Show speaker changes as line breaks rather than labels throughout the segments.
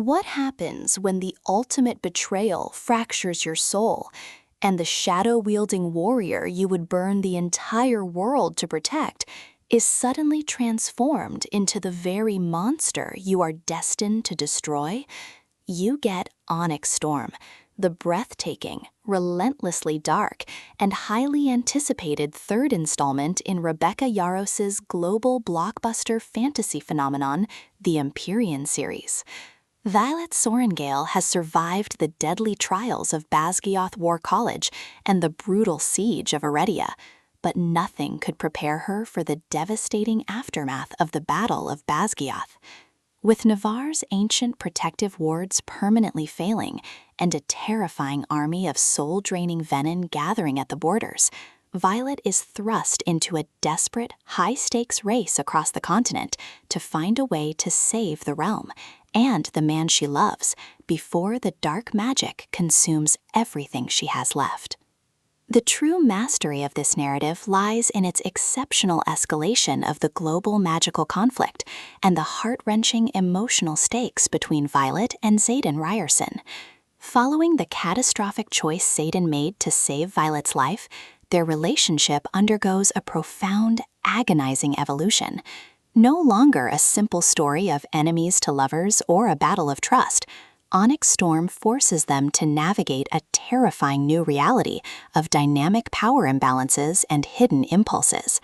What happens when the ultimate betrayal fractures your soul, and the shadow-wielding warrior you would burn the entire world to protect is suddenly transformed into the very monster you are destined to destroy? You get Onyx Storm, the breathtaking, relentlessly dark, and highly anticipated third installment in Rebecca Yarros's global blockbuster fantasy phenomenon, the Empyrean series. Violet Sorrengail has survived the deadly trials of Basgiath War College and the brutal siege of Eredia, but nothing could prepare her for the devastating aftermath of the Battle of Basgiath. With Navarre's ancient protective wards permanently failing and a terrifying army of soul-draining venin gathering at the borders, Violet is thrust into a desperate, high-stakes race across the continent to find a way to save the realm and the man she loves before the dark magic consumes everything she has left. The true mastery of this narrative lies in its exceptional escalation of the global magical conflict and the heart-wrenching emotional stakes between Violet and Xaden Riorson. Following the catastrophic choice Xaden made to save Violet's life, their relationship undergoes a profound, agonizing evolution. No longer a simple story of enemies to lovers or a battle of trust, Onyx Storm forces them to navigate a terrifying new reality of dynamic power imbalances and hidden impulses.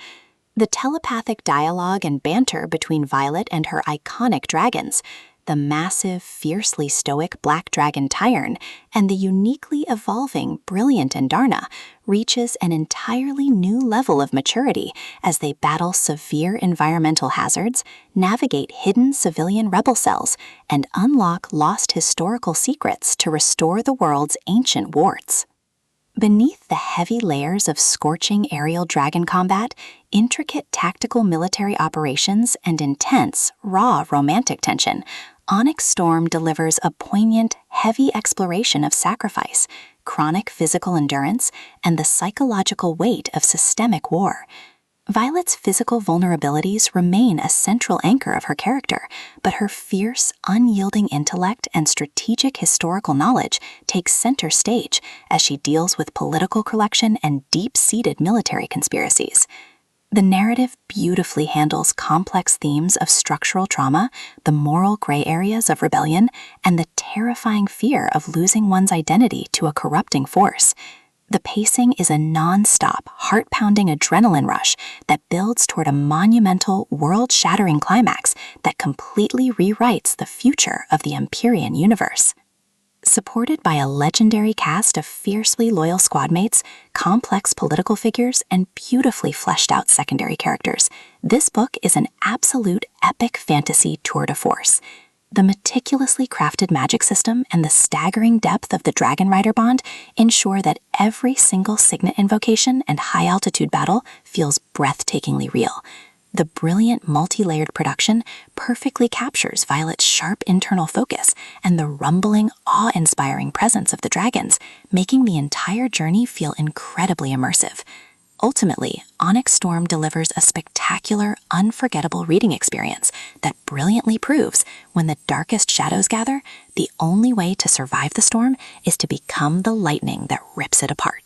The telepathic dialogue and banter between Violet and her iconic dragons, the massive, fiercely stoic black dragon Tairn, and the uniquely evolving, brilliant Andarna reaches an entirely new level of maturity as they battle severe environmental hazards, navigate hidden civilian rebel cells, and unlock lost historical secrets to restore the world's ancient wards. Beneath the heavy layers of scorching aerial dragon combat, intricate tactical military operations, and intense, raw romantic tension, Onyx Storm delivers a poignant, heavy exploration of sacrifice, chronic physical endurance, and the psychological weight of systemic war. Violet's physical vulnerabilities remain a central anchor of her character, but her fierce, unyielding intellect and strategic historical knowledge take center stage as she deals with political corruption and deep-seated military conspiracies. The narrative beautifully handles complex themes of structural trauma, the moral gray areas of rebellion, and the terrifying fear of losing one's identity to a corrupting force. The pacing is a non-stop, heart-pounding adrenaline rush that builds toward a monumental, world-shattering climax that completely rewrites the future of the Empyrean universe. Supported by a legendary cast of fiercely loyal squadmates, complex political figures, and beautifully fleshed-out secondary characters, this book is an absolute epic fantasy tour de force. The meticulously crafted magic system and the staggering depth of the Dragon Rider bond ensure that every single signet invocation and high-altitude battle feels breathtakingly real. The brilliant multi-layered production perfectly captures Violet's sharp internal focus and the rumbling, awe-inspiring presence of the dragons, making the entire journey feel incredibly immersive. Ultimately, Onyx Storm delivers a spectacular, unforgettable reading experience that brilliantly proves when the darkest shadows gather, the only way to survive the storm is to become the lightning that rips it apart.